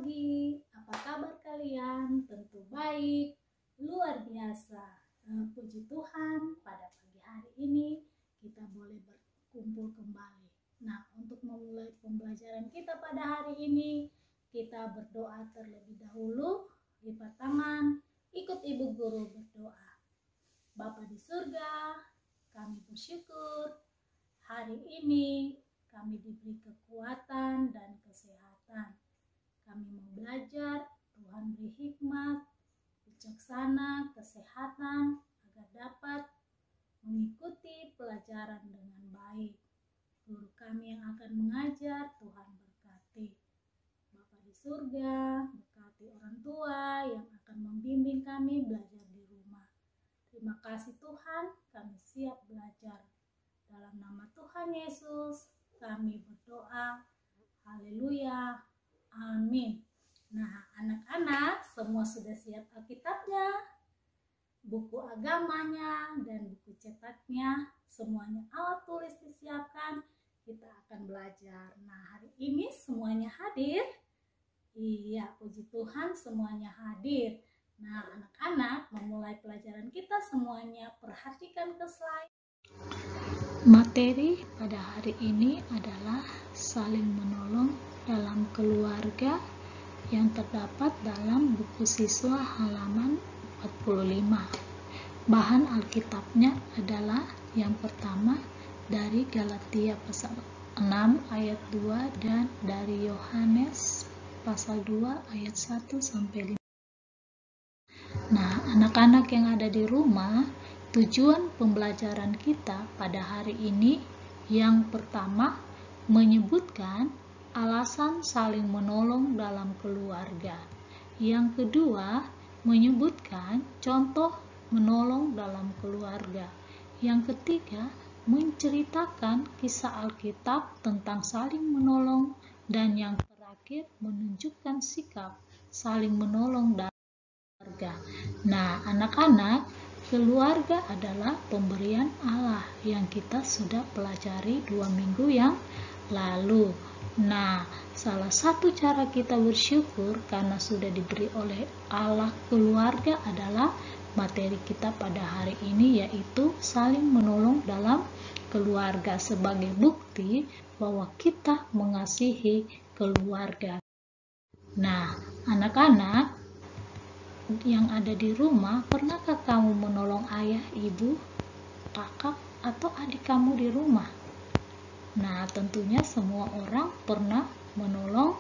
pagi, apa kabar kalian? Tentu baik, luar biasa. Puji Tuhan, pada pagi hari ini kita boleh berkumpul kembali. Nah, untuk memulai pembelajaran kita pada hari ini, kita berdoa terlebih dahulu, lipat tangan, ikut Ibu Guru berdoa. Bapa di surga, kami bersyukur hari ini kami diberi kekuatan dan kesehatan. Kami mau belajar, Tuhan beri hikmat, bijaksana, kesehatan, agar dapat mengikuti pelajaran dengan baik. Guru kami yang akan mengajar, Tuhan berkati. Bapa di surga, berkati orang tua yang akan membimbing kami belajar di rumah. Terima kasih Tuhan, kami siap belajar. Dalam nama Tuhan Yesus, kami berdoa. Haleluya. Amin. Nah, anak-anak semua sudah siap Alkitabnya, buku agamanya, dan buku cetaknya. Semuanya alat tulis disiapkan. Kita akan belajar. Nah, hari ini semuanya hadir. Iya, puji Tuhan semuanya hadir. Nah, anak-anak memulai pelajaran kita semuanya. Perhatikan ke slide. Materi pada hari ini adalah saling menolong dalam keluarga yang terdapat dalam buku siswa halaman 45. Bahan Alkitabnya adalah yang pertama dari Galatia pasal 6 ayat 2 dan dari Yohanes pasal 2 ayat 1 sampai 5. Nah, anak-anak yang ada di rumah, tujuan pembelajaran kita pada hari ini yang pertama menyebutkan alasan saling menolong dalam keluarga. Yang kedua, menyebutkan contoh menolong dalam keluarga. Yang ketiga, menceritakan kisah Alkitab tentang saling menolong. Dan yang terakhir, menunjukkan sikap saling menolong dalam keluarga. Nah, anak-anak, keluarga adalah pemberian Allah yang kita sudah pelajari 2 minggu yang lalu. Nah, salah satu cara kita bersyukur karena sudah diberi oleh Allah keluarga adalah materi kita pada hari ini, yaitu saling menolong dalam keluarga sebagai bukti bahwa kita mengasihi keluarga. Nah, anak-anak yang ada di rumah, pernahkah kamu menolong ayah, ibu, kakak, atau adik kamu di rumah? Nah, tentunya semua orang pernah menolong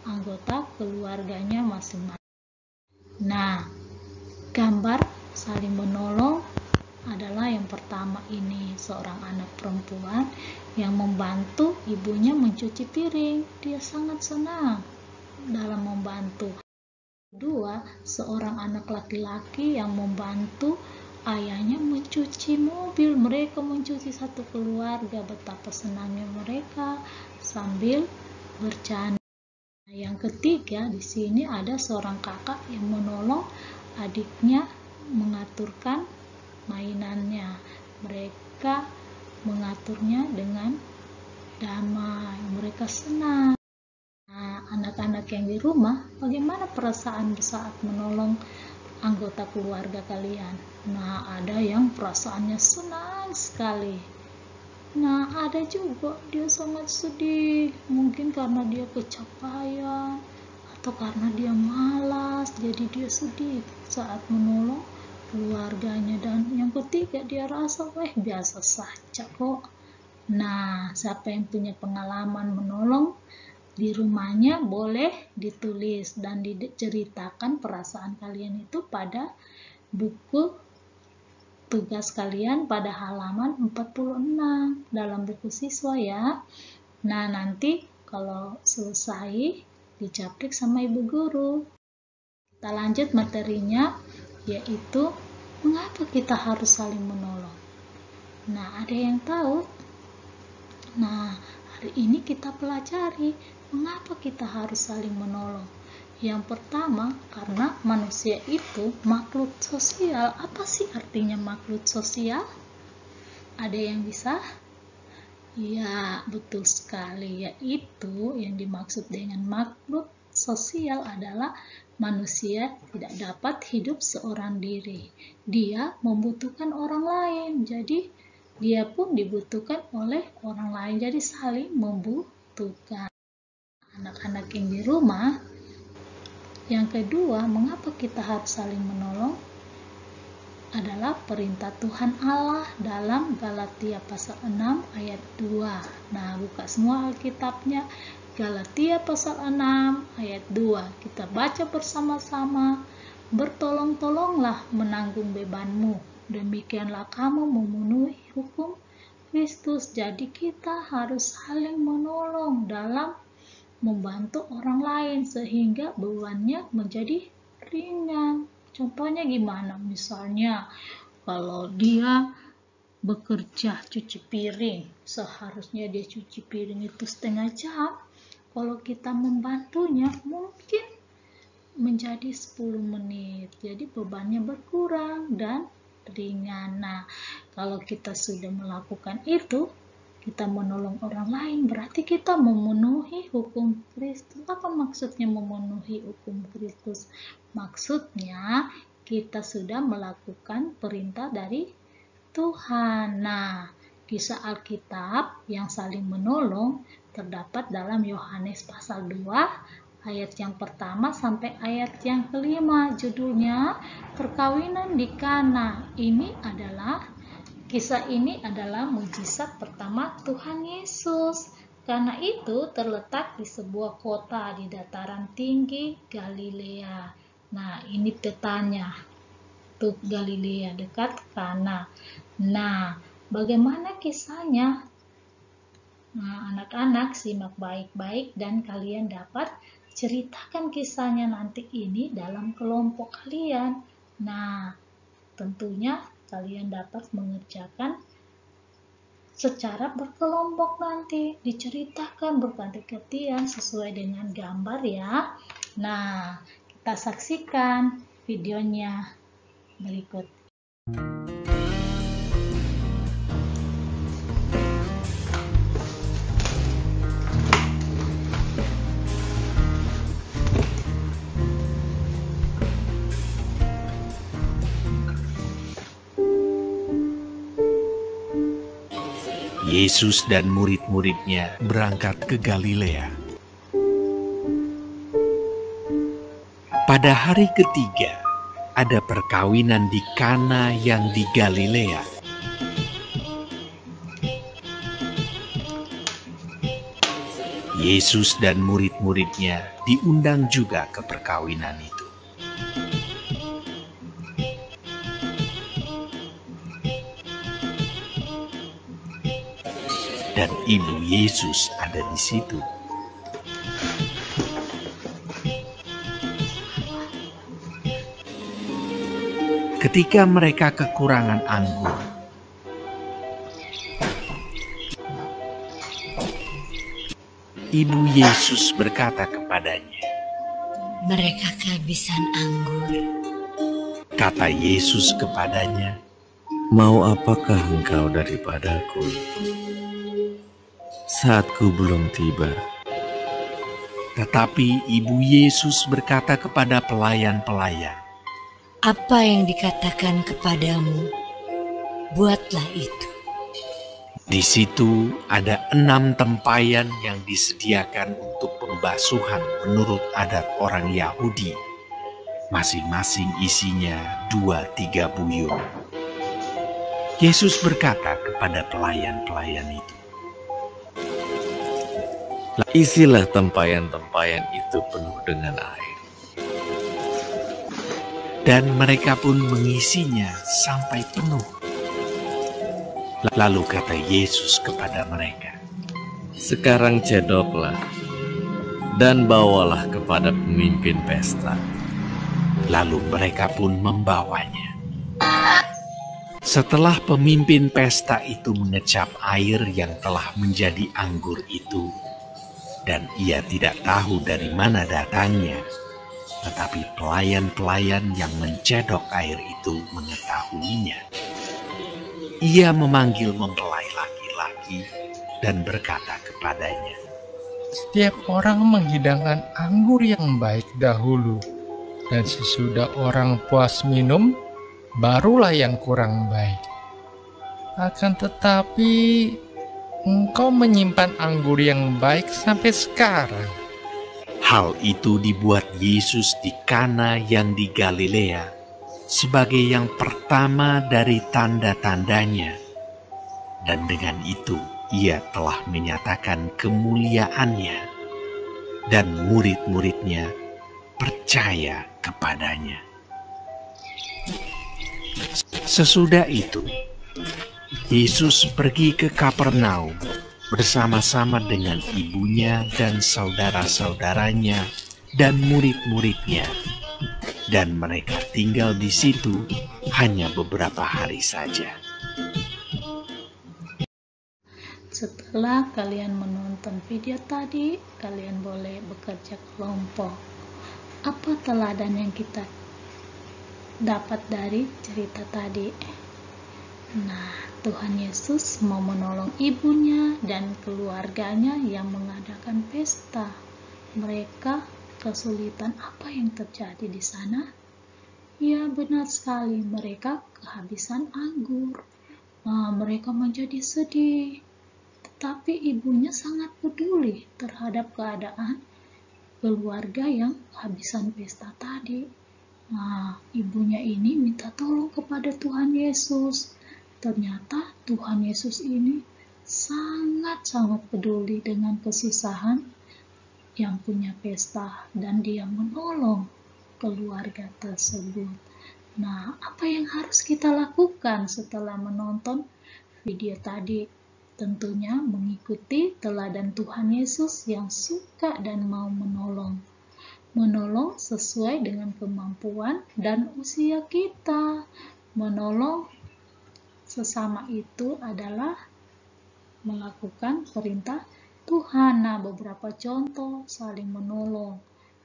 anggota keluarganya masing-masing. Nah, gambar saling menolong adalah yang pertama ini, seorang anak perempuan yang membantu ibunya mencuci piring. Dia sangat senang dalam membantu. Kedua, seorang anak laki-laki yang membantu ayahnya mencuci mobil. Mereka mencuci satu keluarga, betapa senangnya mereka sambil bercanda. Nah, yang ketiga, di sini ada seorang kakak yang menolong adiknya mengaturkan mainannya. Mereka mengaturnya dengan damai. Mereka senang. Nah, anak-anak yang di rumah, bagaimana perasaan saat menolong anggota keluarga kalian? Nah, ada yang perasaannya senang sekali. Nah, ada juga dia sangat sedih, mungkin karena dia kecapean atau karena dia malas, jadi dia sedih saat menolong keluarganya. Dan yang ketiga, dia rasa biasa saja kok. Nah, siapa yang punya pengalaman menolong di rumahnya boleh ditulis dan diceritakan perasaan kalian itu pada buku tugas kalian pada halaman 46 dalam buku siswa ya. Nah, nanti kalau selesai dicaplik sama ibu guru. Kita lanjut materinya, yaitu mengapa kita harus saling menolong. Nah, ada yang tahu? Nah, hari ini kita pelajari mengapa kita harus saling menolong. Yang pertama, karena manusia itu makhluk sosial. Apa sih artinya makhluk sosial? Ada yang bisa? Ya, betul sekali. Yaitu yang dimaksud dengan makhluk sosial adalah manusia tidak dapat hidup seorang diri. Dia membutuhkan orang lain. Jadi dia pun dibutuhkan oleh orang lain. Jadi saling membutuhkan. Anak-anak yang di rumah, yang kedua, mengapa kita harus saling menolong? Adalah perintah Tuhan Allah dalam Galatia pasal 6 ayat 2. Nah, buka semua Alkitabnya. Galatia pasal 6 ayat 2. Kita baca bersama-sama. Bertolong-tolonglah menanggung bebanmu. Demikianlah kamu memenuhi hukum Kristus. Jadi kita harus saling menolong dalam membantu orang lain sehingga bebannya menjadi ringan. Contohnya gimana? Misalnya kalau dia bekerja cuci piring, seharusnya dia cuci piring itu setengah jam. Kalau kita membantunya mungkin menjadi 10 menit. Jadi bebannya berkurang dan ringan. Nah, kalau kita sudah melakukan itu, kita menolong orang lain, berarti kita memenuhi hukum Kristus. Apa maksudnya memenuhi hukum Kristus? Maksudnya kita sudah melakukan perintah dari Tuhan. Nah, kisah Alkitab yang saling menolong terdapat dalam Yohanes pasal 2 ayat yang pertama sampai ayat yang kelima. Judulnya Perkawinan di Kana. Kisah ini adalah mujizat pertama Tuhan Yesus. Karena itu terletak di sebuah kota di dataran tinggi Galilea. Nah, ini petanya. Tuh Galilea dekat Kana. Nah, bagaimana kisahnya? Nah, anak-anak simak baik-baik dan kalian dapat ceritakan kisahnya nanti ini dalam kelompok kalian. Nah, tentunya kalian dapat mengerjakan secara berkelompok nanti, diceritakan berganti-gantian sesuai dengan gambar ya. Nah, kita saksikan videonya berikut. Yesus dan murid-muridnya berangkat ke Galilea. Pada hari ketiga, ada perkawinan di Kana yang di Galilea. Yesus dan murid-muridnya diundang juga ke perkawinan itu. Dan ibu Yesus ada di situ. Ketika mereka kekurangan anggur, ibu Yesus berkata kepadanya, "Mereka kehabisan anggur." Kata Yesus kepadanya, "Mau apakah engkau daripadaku? Saatku belum tiba." Tetapi ibu Yesus berkata kepada pelayan-pelayan, "Apa yang dikatakan kepadamu, buatlah itu." Di situ ada 6 tempayan yang disediakan untuk pembasuhan menurut adat orang Yahudi. Masing-masing isinya 2-3 buyung. Yesus berkata kepada pelayan-pelayan itu, "Isilah tempayan-tempayan itu penuh dengan air." Dan mereka pun mengisinya sampai penuh. Lalu kata Yesus kepada mereka, "Sekarang cedoklah dan bawalah kepada pemimpin pesta." Lalu mereka pun membawanya. Setelah pemimpin pesta itu mengecap air yang telah menjadi anggur itu, dan ia tidak tahu dari mana datangnya, tetapi pelayan-pelayan yang mencedok air itu mengetahuinya. Ia memanggil mempelai laki-laki dan berkata kepadanya, Setiap orang menghidangkan anggur yang baik dahulu, dan sesudah orang puas minum, barulah yang kurang baik. Akan tetapi, engkau menyimpan anggur yang baik sampai sekarang. Hal itu dibuat Yesus di Kana yang di Galilea sebagai yang pertama dari tanda-tandanya. Dan dengan itu ia telah menyatakan kemuliaannya, dan murid-muridnya percaya kepadanya. Sesudah itu, Yesus pergi ke Kapernaum bersama-sama dengan ibunya dan saudara-saudaranya dan murid-muridnya, dan mereka tinggal di situ hanya beberapa hari saja. Setelah kalian menonton video tadi, kalian boleh bekerja kelompok. Apa teladan yang kita dapat dari cerita tadi? Nah, Tuhan Yesus mau menolong ibunya dan keluarganya yang mengadakan pesta. Mereka kesulitan. Apa yang terjadi di sana? Ya, benar sekali, mereka kehabisan anggur. Mereka menjadi sedih. Tetapi ibunya sangat peduli terhadap keadaan keluarga yang kehabisan pesta tadi. Ibunya ini minta tolong kepada Tuhan Yesus. Ternyata Tuhan Yesus ini sangat-sangat peduli dengan kesusahan yang punya pesta, dan dia menolong keluarga tersebut. Nah, apa yang harus kita lakukan setelah menonton video tadi? Tentunya mengikuti teladan Tuhan Yesus yang suka dan mau menolong. Menolong sesuai dengan kemampuan dan usia kita. Menolong sesama itu adalah melakukan perintah Tuhan. Nah, beberapa contoh saling menolong.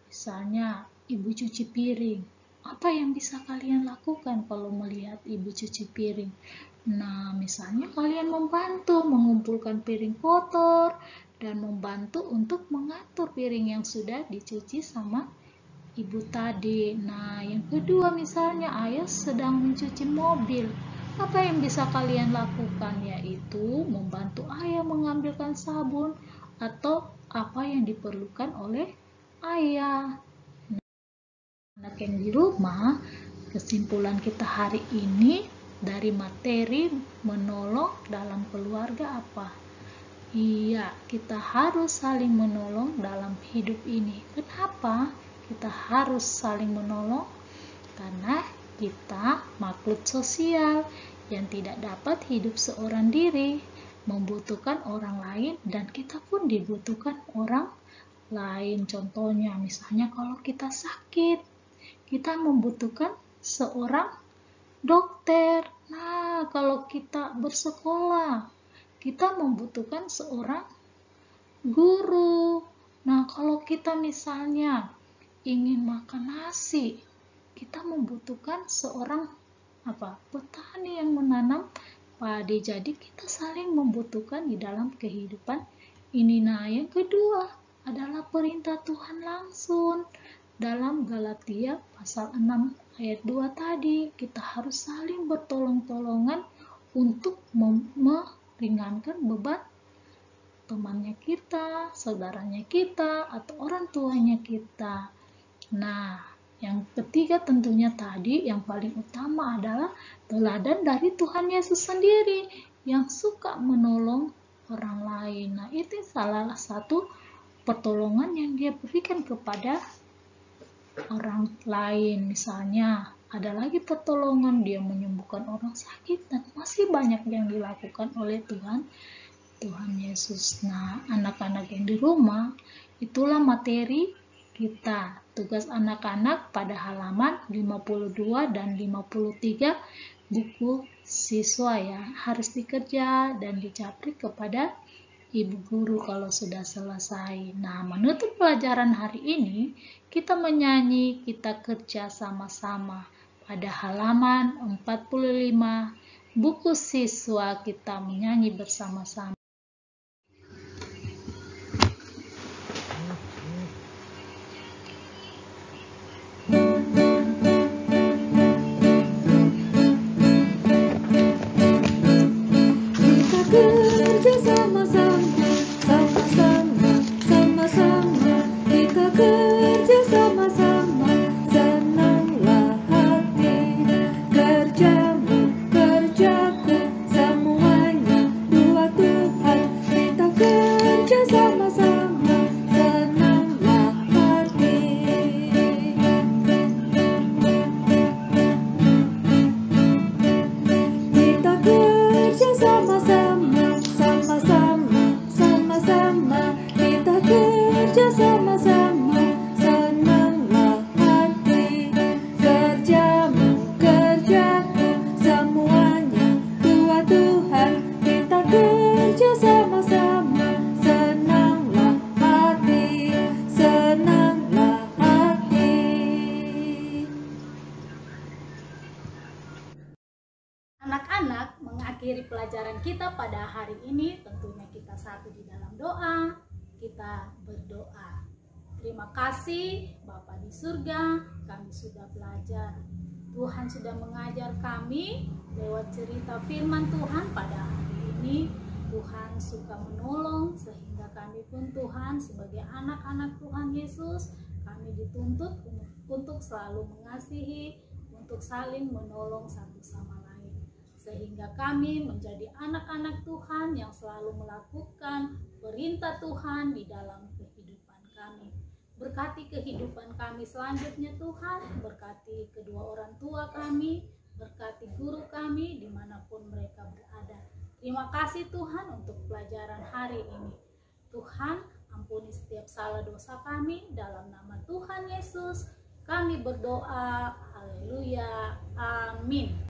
Misalnya, ibu cuci piring. Apa yang bisa kalian lakukan kalau melihat ibu cuci piring? Nah, misalnya kalian membantu mengumpulkan piring kotor dan membantu untuk mengatur piring yang sudah dicuci sama ibu tadi. Nah, yang kedua misalnya ayah sedang mencuci mobil. Apa yang bisa kalian lakukan? Yaitu membantu ayah mengambilkan sabun atau apa yang diperlukan oleh ayah. Anak yang di rumah, kesimpulan kita hari ini dari materi menolong dalam keluarga apa? Iya, kita harus saling menolong dalam hidup ini. Kenapa kita harus saling menolong? Karena kita makhluk sosial yang tidak dapat hidup seorang diri, membutuhkan orang lain, dan kita pun dibutuhkan orang lain. Contohnya, misalnya kalau kita sakit, kita membutuhkan seorang dokter. Nah, kalau kita bersekolah, kita membutuhkan seorang guru. Nah, kalau kita misalnya ingin makan nasi, kita membutuhkan seorang petani yang menanam padi. Jadi kita saling membutuhkan di dalam kehidupan ini. Nah, yang kedua adalah perintah Tuhan langsung. Dalam Galatia pasal 6 ayat 2 tadi, kita harus saling bertolong-tolongan untuk meringankan beban temannya kita, saudaranya kita, atau orang tuanya kita. Nah, yang ketiga tentunya tadi, yang paling utama adalah teladan dari Tuhan Yesus sendiri yang suka menolong orang lain. Nah, itu salah satu pertolongan yang dia berikan kepada orang lain. Misalnya ada lagi pertolongan dia menyembuhkan orang sakit, dan masih banyak yang dilakukan oleh Tuhan Yesus. Nah, anak-anak yang di rumah, itulah materi kita. Tugas anak-anak pada halaman 52 dan 53 buku siswa ya, harus dikerja dan dicaprik kepada ibu guru kalau sudah selesai. Nah, menutup pelajaran hari ini, kita menyanyi, kita kerja sama-sama. Pada halaman 45, buku siswa kita menyanyi bersama-sama. kerja sama-sama, senanglah hati. Kerjamu, kerjaku, semuanya dua Tuhan. Kita kerja sama-sama, senanglah hati. Kita kerja sama-sama, sama-sama, sama-sama. Kita kerja sama-sama, senanglah hati. Kerjamu, kerjaku, semuanya dua Tuhan. Kita kerja sama-sama, senanglah hati, senanglah hati. Anak-anak, mengakhiri pelajaran kita pada hari ini, tentunya kita satu di dalam doa. Kita berdoa. Terima kasih Bapa di surga, kami sudah belajar. Tuhan sudah mengajar kami lewat cerita firman Tuhan pada hari ini. Tuhan suka menolong, sehingga kami pun Tuhan sebagai anak-anak Tuhan Yesus, kami dituntut untuk selalu mengasihi, untuk saling menolong satu sama lain. Sehingga kami menjadi anak-anak Tuhan yang selalu melakukan perintah Tuhan di dalam kehidupan kami. Berkati kehidupan kami selanjutnya Tuhan, berkati kedua orang tua kami, berkati guru kami dimanapun mereka berada. Terima kasih Tuhan untuk pelajaran hari ini. Tuhan, ampuni setiap salah dosa kami, dalam nama Tuhan Yesus kami berdoa. Haleluya, amin.